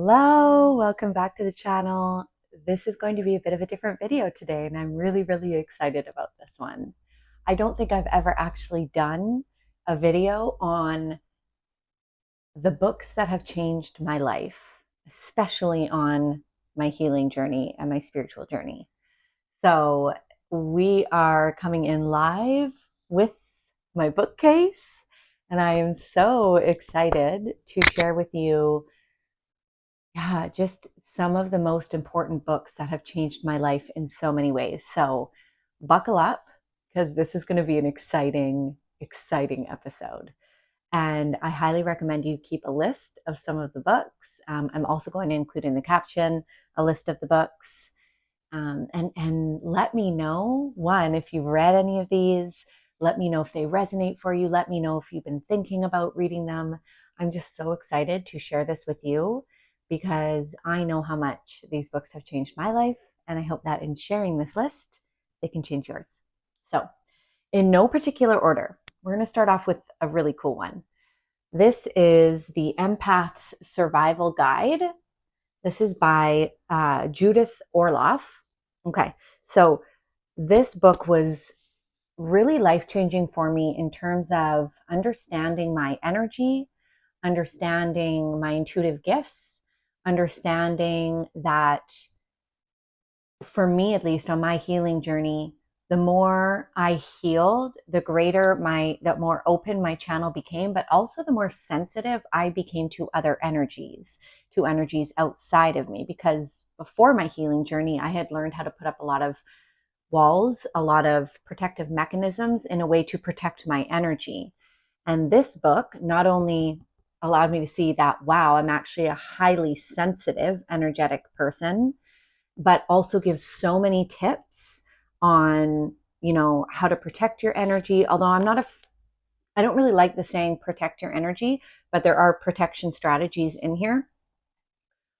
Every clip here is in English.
Hello, welcome back to the channel. This is going to be a bit of a different video today, and I'm really excited about this one. I don't think I've ever actually done a video on the books that have changed my life, especially on my healing journey and my spiritual journey. So we are coming in live with my bookcase, and I am so excited to share with you just some of the most important books that have changed my life in so many ways. So buckle up, because this is going to be an exciting episode. And I highly recommend you keep a list of some of the books. I'm also going to include in the caption a list of the books. And let me know, one, if you've read any of these. Let me know if they resonate for you. Let me know if you've been thinking about reading them. I'm just so excited to share this with you, because I know how much these books have changed my life, and I hope that in sharing this list, they can change yours. So, in no particular order, we're going to start off with a really cool one. This is the Empath's Survival Guide. This is by Judith Orloff. Okay, so this book was really life-changing for me in terms of understanding my energy, understanding my intuitive gifts, understanding that, for me at least, on my healing journey, the more I healed, the more open my channel became, but also the more sensitive I became to other energies, to energies outside of me. Because before my healing journey, I had learned how to put up a lot of walls, a lot of protective mechanisms in a way to protect my energy. And this book not only allowed me to see that, wow, I'm actually a highly sensitive, energetic person, but also gives so many tips on, how to protect your energy. Although I don't really like the saying protect your energy, but there are protection strategies in here.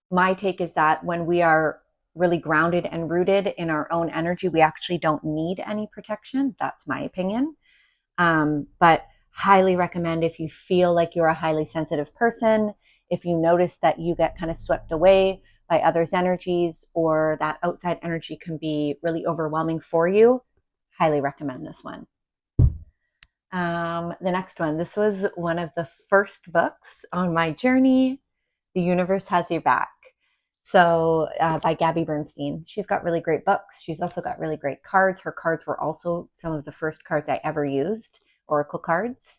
My take is that when we are really grounded and rooted in our own energy, we actually don't need any protection. That's my opinion. But highly recommend, if you feel like you're a highly sensitive person, if you notice that you get kind of swept away by others' energies, or that outside energy can be really overwhelming for you, highly recommend this one. The next one, this was one of the first books on my journey, The Universe Has Your Back. So by Gabby Bernstein. She's got really great books. She's also got really great cards. Her cards were also some of the first cards I ever used, oracle cards.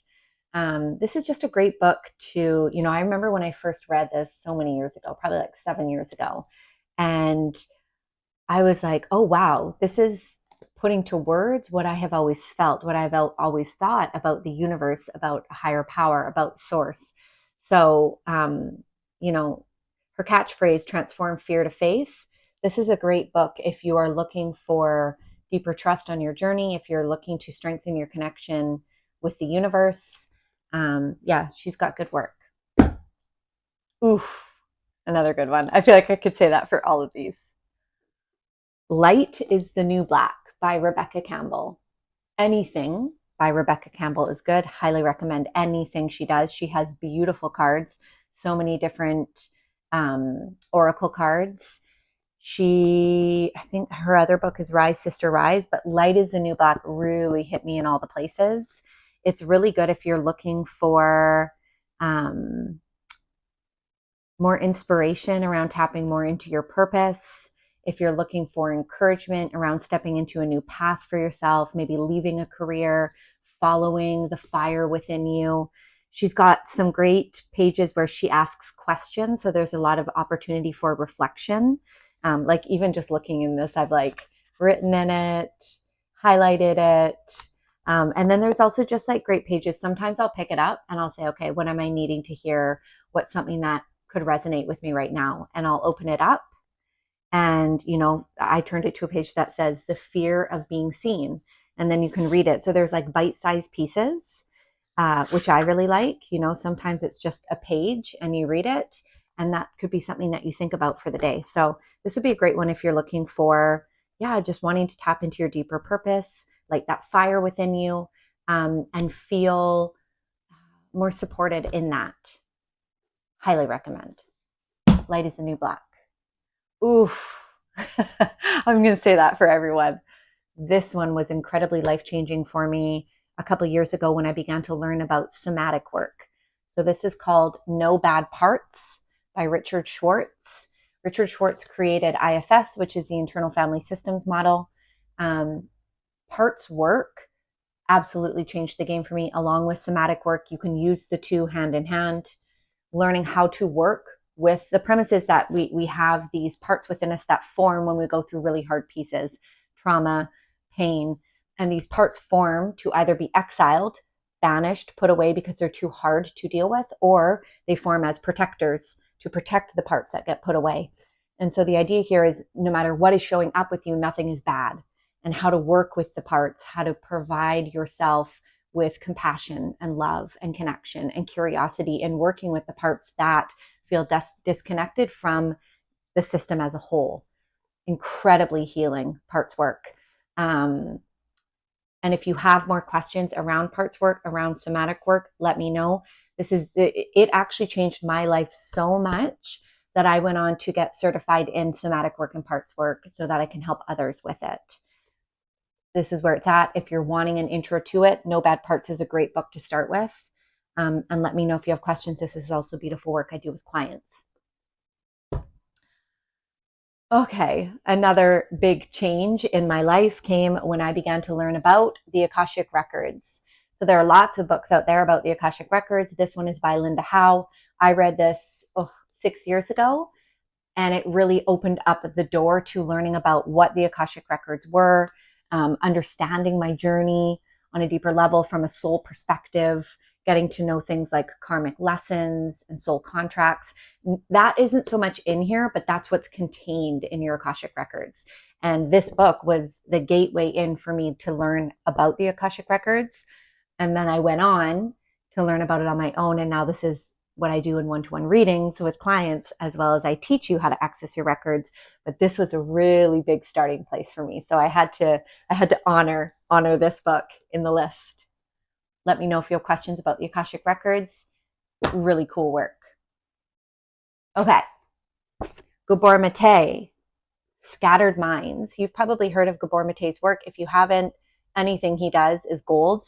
This is just a great book to, I remember when I first read this so many years ago, probably like 7 years ago. And I was like, oh, wow, this is putting to words what I have always felt, what I've always thought about the universe, about a higher power, about source. So, her catchphrase, transform fear to faith. This is a great book if you are looking for deeper trust on your journey, if you're looking to strengthen your connection with the universe. She's got good work. Oof, another good one. I feel like I could say that for all of these. Light is the New Black by Rebecca Campbell. Anything by Rebecca Campbell is good. Highly recommend anything she does. She has beautiful cards, so many different oracle cards. I think her other book is Rise, Sister, Rise, but Light is the New Black really hit me in all the places. It's really good if you're looking for more inspiration around tapping more into your purpose. If you're looking for encouragement around stepping into a new path for yourself, maybe leaving a career, following the fire within you. She's got some great pages where she asks questions. So there's a lot of opportunity for reflection. Like even just looking in this, I've like written in it, highlighted it. And then there's also just like great pages. Sometimes I'll pick it up and I'll say, okay, what am I needing to hear? What's something that could resonate with me right now? And I'll open it up. And, I turned it to a page that says the fear of being seen. And then you can read it. So there's like bite-sized pieces, which I really like. Sometimes it's just a page and you read it, and that could be something that you think about for the day. So this would be a great one if you're looking for, just wanting to tap into your deeper purpose, like that fire within you, and feel more supported in that. Highly recommend. light is the new black. Oof. I'm going to say that for everyone. This one was incredibly life-changing for me a couple of years ago when I began to learn about somatic work. So this is called No Bad Parts by Richard Schwartz. Richard Schwartz created IFS, which is the Internal Family Systems model. Parts work absolutely changed the game for me. Along with somatic work, you can use the two hand in hand. Learning how to work with the premises that we have these parts within us that form when we go through really hard pieces, trauma, pain, and these parts form to either be exiled, banished, put away because they're too hard to deal with, or they form as protectors to protect the parts that get put away. And so the idea here is no matter what is showing up with you, nothing is bad. And how to work with the parts, how to provide yourself with compassion and love and connection and curiosity in working with the parts that feel disconnected from the system as a whole. Incredibly healing parts work. And if you have more questions around parts work, around somatic work, let me know. It actually changed my life so much that I went on to get certified in somatic work and parts work so that I can help others with it. This is where it's at. If you're wanting an intro to it, No Bad Parts is a great book to start with. And let me know if you have questions. This is also beautiful work I do with clients. Okay, another big change in my life came when I began to learn about the Akashic records. So there are lots of books out there about the Akashic records. This one is by Howe. I read this 6 years ago, and it really opened up the door to learning about what the Akashic records were, understanding my journey on a deeper level from a soul perspective, getting to know things like karmic lessons and soul contracts. That isn't so much in here, but that's what's contained in your Akashic records. And this book was the gateway in for me to learn about the Akashic records. And then I went on to learn about it on my own. And now this is what I do in one-to-one readings with clients, as well as I teach you how to access your records. But this was a really big starting place for me. So I had to honor this book in the list. Let me know if you have questions about the Akashic records. Really cool work. Okay. Gabor Mate, Scattered Minds. You've probably heard of Gabor Mate's work. If you haven't, anything he does is gold.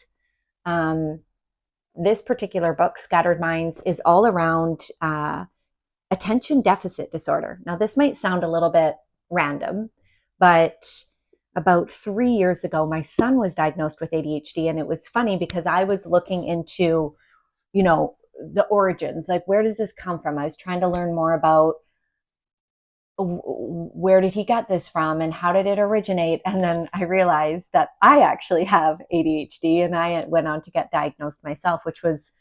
This particular book, Scattered Minds, is all around attention deficit disorder. Now, this might sound a little bit random, but about 3 years ago, my son was diagnosed with ADHD. And it was funny because I was looking into, the origins, like where does this come from? I was trying to learn more about where did he get this from and how did it originate? And then I realized that I actually have ADHD, and I went on to get diagnosed myself, which was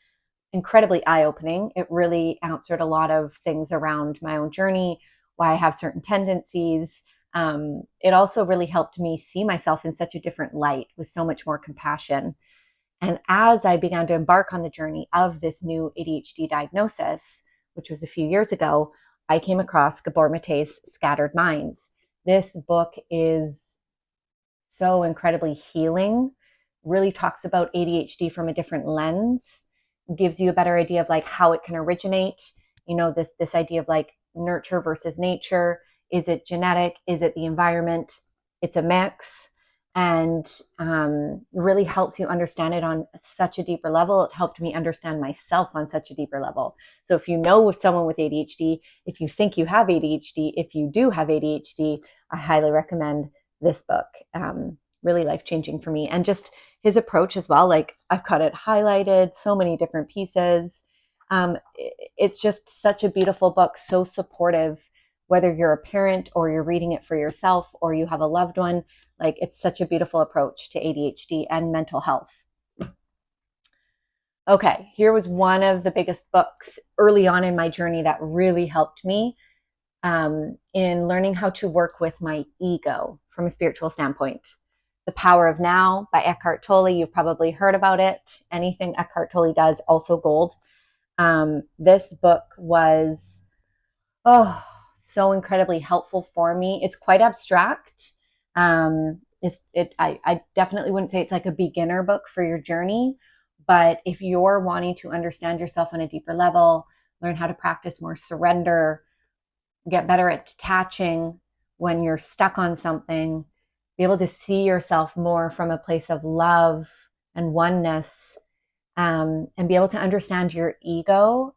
incredibly eye-opening. It really answered a lot of things around my own journey, why I have certain tendencies. It also really helped me see myself in such a different light with so much more compassion. And as I began to embark on the journey of this new ADHD diagnosis, which was a few years ago, I came across Gabor Mate's Scattered Minds. This book is so incredibly healing, really talks about ADHD from a different lens, gives you a better idea of like how it can originate, this idea of like nurture versus nature. Is it genetic? Is it the environment? It's a mix, and really helps you understand it on such a deeper level. It helped me understand myself on such a deeper level. So if you know someone with ADHD, if you think you have ADHD, if you do have ADHD, I highly recommend this book. Really life-changing for me. And just his approach as well. Like I've got it highlighted, so many different pieces. It's just such a beautiful book, so supportive, whether you're a parent or you're reading it for yourself or you have a loved one. Like it's such a beautiful approach to ADHD and mental health. Okay, here was one of the biggest books early on in my journey that really helped me in learning how to work with my ego from a spiritual standpoint. The Power of Now by Eckhart Tolle. You've probably heard about it. Anything Eckhart Tolle does, also gold. This book was, so incredibly helpful for me. It's quite abstract. I definitely wouldn't say it's like a beginner book for your journey, but if you're wanting to understand yourself on a deeper level, learn how to practice more surrender, get better at detaching when you're stuck on something, be able to see yourself more from a place of love and oneness, and be able to understand your ego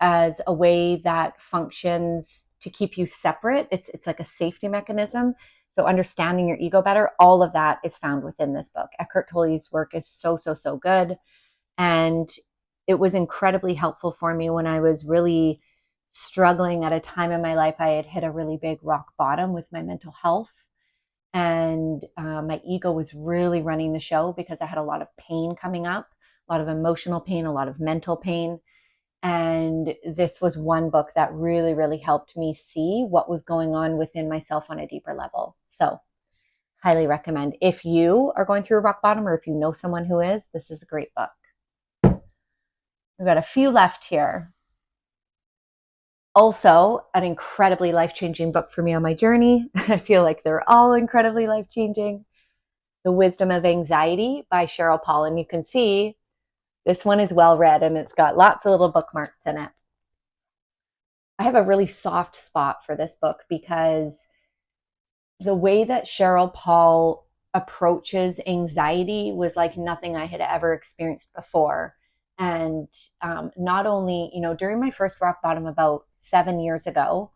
as a way that functions to keep you separate. It's like a safety mechanism. So understanding your ego better, all of that is found within this book. Eckhart Tolle's work is so, so, so good. And it was incredibly helpful for me when I was really struggling at a time in my life. I had hit a really big rock bottom with my mental health. And my ego was really running the show because I had a lot of pain coming up, a lot of emotional pain, a lot of mental pain. And this was one book that really, really helped me see what was going on within myself on a deeper level. So highly recommend. If you are going through a rock bottom, or if you know someone who is, this is a great book. We've got a few left here. Also, an incredibly life-changing book for me on my journey. I feel like they're all incredibly life-changing. The Wisdom of Anxiety by Sheryl. And you can see this one is well read, and it's got lots of little bookmarks in it. I have a really soft spot for this book because the way that Sheryl approaches anxiety was like nothing I had ever experienced before. And not only, during my first rock bottom about 7 years ago,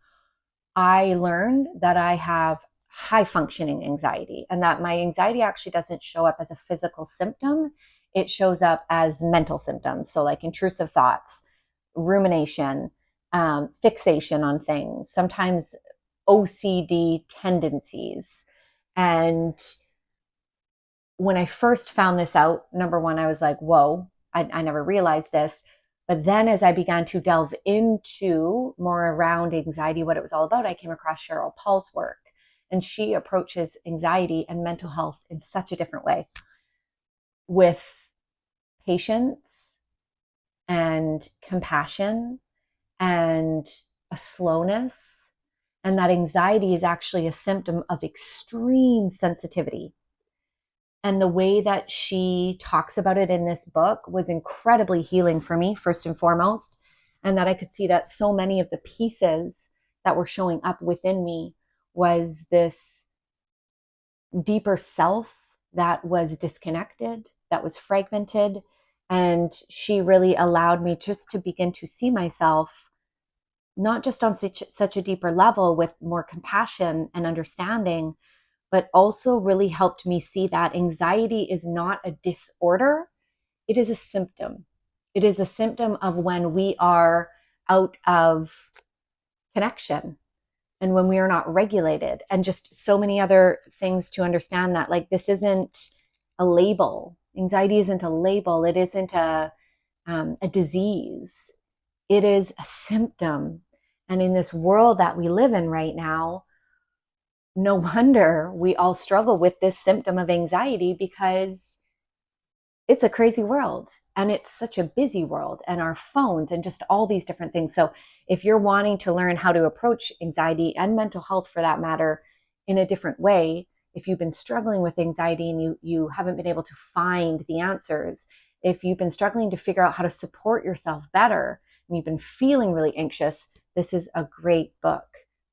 I learned that I have high functioning anxiety, and that my anxiety actually doesn't show up as a physical symptom. It shows up as mental symptoms. So like intrusive thoughts, rumination, fixation on things, sometimes OCD tendencies. And when I first found this out, number one, I was like, whoa, I never realized this. But then as I began to delve into more around anxiety, what it was all about, I came across Sheryl's work. And she approaches anxiety and mental health in such a different way, with patience and compassion and a slowness. And that anxiety is actually a symptom of extreme sensitivity. And the way that she talks about it in this book was incredibly healing for me, first and foremost. And that I could see that so many of the pieces that were showing up within me was this deeper self that was disconnected, that was fragmented. And she really allowed me just to begin to see myself not just on such a deeper level with more compassion and understanding, but also really helped me see that anxiety is not a disorder. It is a symptom. It is a symptom of when we are out of connection and when we are not regulated, and just so many other things to understand that, like, this isn't a label. Anxiety isn't a label. It isn't a disease. It is a symptom. And in this world that we live in right now, no wonder we all struggle with this symptom of anxiety, because it's a crazy world and it's such a busy world, and our phones and just all these different things. So if you're wanting to learn how to approach anxiety and mental health for that matter in a different way, if you've been struggling with anxiety and you haven't been able to find the answers, if you've been struggling to figure out how to support yourself better and you've been feeling really anxious, this is a great book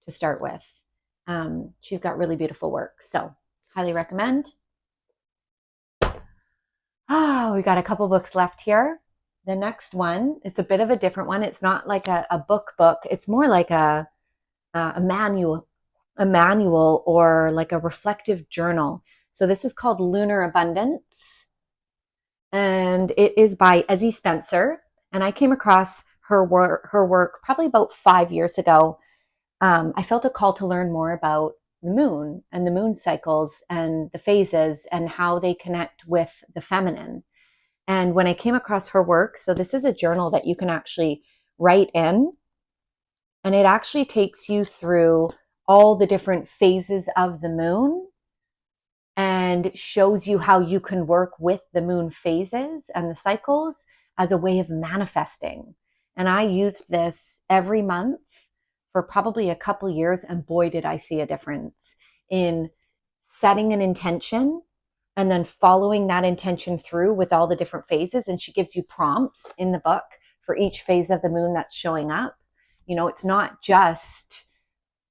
to start with. She's got really beautiful work, so highly recommend. We got a couple books left here. The next one, it's a bit of a different one. It's not like a book. It's more like a manual or like a reflective journal. So this is called Lunar Abundance, and it is by Ezzie Spencer. And I came across her work probably about 5 years ago. I felt a call to learn more about the moon and the moon cycles and the phases and how they connect with the feminine. And when I came across her work, so this is a journal that you can actually write in, and it actually takes you through all the different phases of the moon and shows you how you can work with the moon phases and the cycles as a way of manifesting. And I used this every month for probably a couple years, and boy, did I see a difference in setting an intention and then following that intention through with all the different phases. And she gives you prompts in the book for each phase of the moon that's showing up. It's not just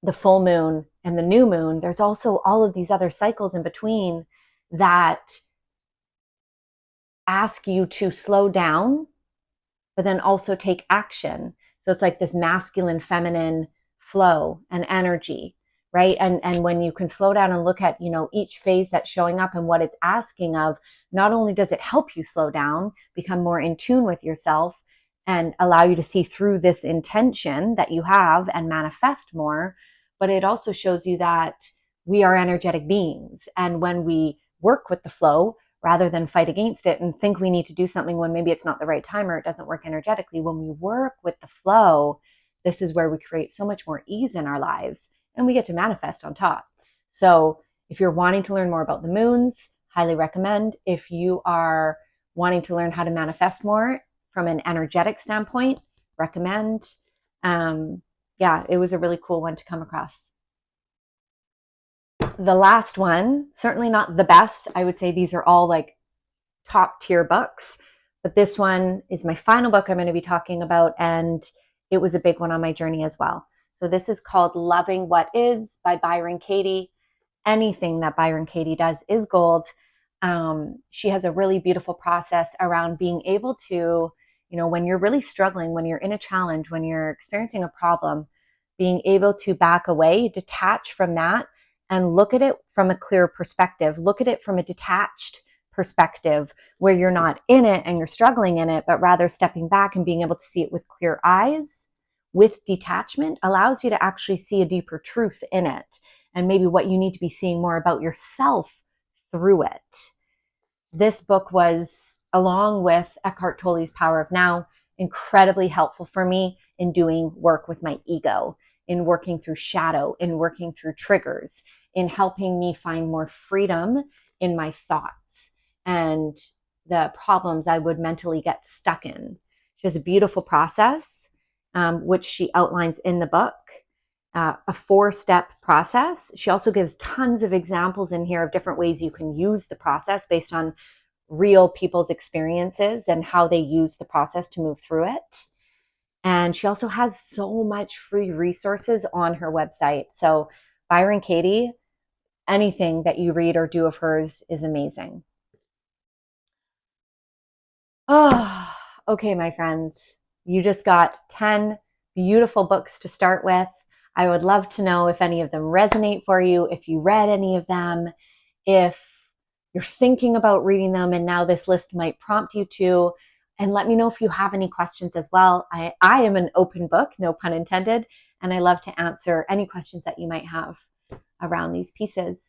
the full moon and the new moon, there's also all of these other cycles in between that ask you to slow down, but then also take action. So it's like this masculine, feminine flow and energy, right? And when you can slow down and look at, each phase that's showing up and what it's asking of, not only does it help you slow down, become more in tune with yourself, and allow you to see through this intention that you have and manifest more, but it also shows you that we are energetic beings. And when we work with the flow, rather than fight against it and think we need to do something when maybe it's not the right time or it doesn't work energetically, when we work with the flow, this is where we create so much more ease in our lives and we get to manifest on top. So if you're wanting to learn more about the moons, highly recommend. If you are wanting to learn how to manifest more from an energetic standpoint, recommend. It was a really cool one to come across. The last one, certainly not the best. I would say these are all like top tier books, but this one is my final book I'm going to be talking about, and it was a big one on my journey as well. So this is called Loving What Is by Byron Katie. Anything that Byron Katie does is gold. She has a really beautiful process around being able to, when you're really struggling, when you're in a challenge, when you're experiencing a problem, being able to back away, detach from that, and look at it from a clear perspective. Look at it from a detached perspective where you're not in it and you're struggling in it, but rather stepping back and being able to see it with clear eyes, with detachment, allows you to actually see a deeper truth in it and maybe what you need to be seeing more about yourself through it. This book was, along with Eckhart Tolle's Power of Now, incredibly helpful for me in doing work with my ego, in working through shadow, in working through triggers, in helping me find more freedom in my thoughts and the problems I would mentally get stuck in. She has a beautiful process, which she outlines in the book, a 4-step process. She also gives tons of examples in here of different ways you can use the process based on real people's experiences and how they use the process to move through it. And she also has so much free resources on her website. So Byron Katie, anything that you read or do of hers is amazing. Oh, okay, my friends. You just got 10 beautiful books to start with. I would love to know if any of them resonate for you, if you read any of them, if you're thinking about reading them and now this list might prompt you to. And let me know if you have any questions as well. I am an open book, no pun intended, and I love to answer any questions that you might have around these pieces.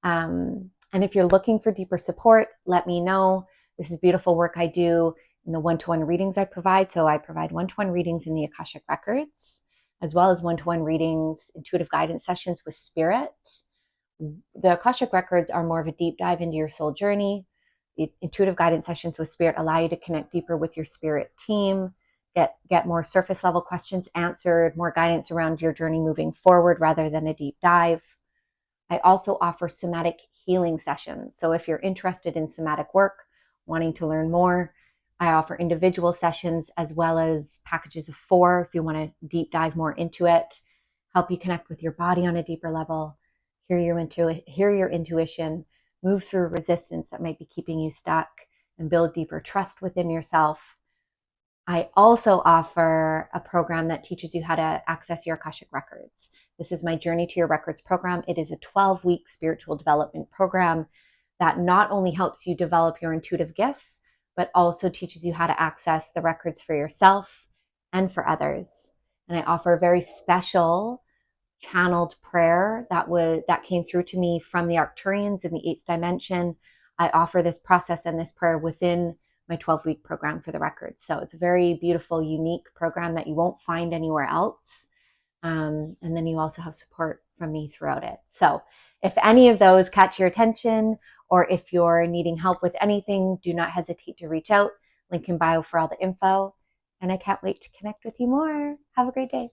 And if you're looking for deeper support, let me know. This is beautiful work I do in the one-to-one readings I provide. So I provide one-to-one readings in the Akashic Records, as well as one-to-one readings, intuitive guidance sessions with spirit. The Akashic Records are more of a deep dive into your soul journey. The intuitive guidance sessions with spirit allow you to connect deeper with your spirit team, get more surface level questions answered, more guidance around your journey moving forward rather than a deep dive. I also offer somatic healing sessions. So if you're interested in somatic work, wanting to learn more, I offer individual sessions as well as packages of 4 if you want to deep dive more into it, help you connect with your body on a deeper level, hear your intuition, move through resistance that might be keeping you stuck, and build deeper trust within yourself. I also offer a program that teaches you how to access your Akashic Records. This is my Journey to Your Records program. It is a 12-week spiritual development program that not only helps you develop your intuitive gifts, but also teaches you how to access the records for yourself and for others. And I offer a very special channeled prayer that came through to me from the Arcturians in the 8th dimension. I offer this process and this prayer within my 12-week program for the records. So it's a very beautiful, unique program that you won't find anywhere else. And then you also have support from me throughout it. So if any of those catch your attention, or if you're needing help with anything, do not hesitate to reach out. Link in bio for all the info. And I can't wait to connect with you more. Have a great day.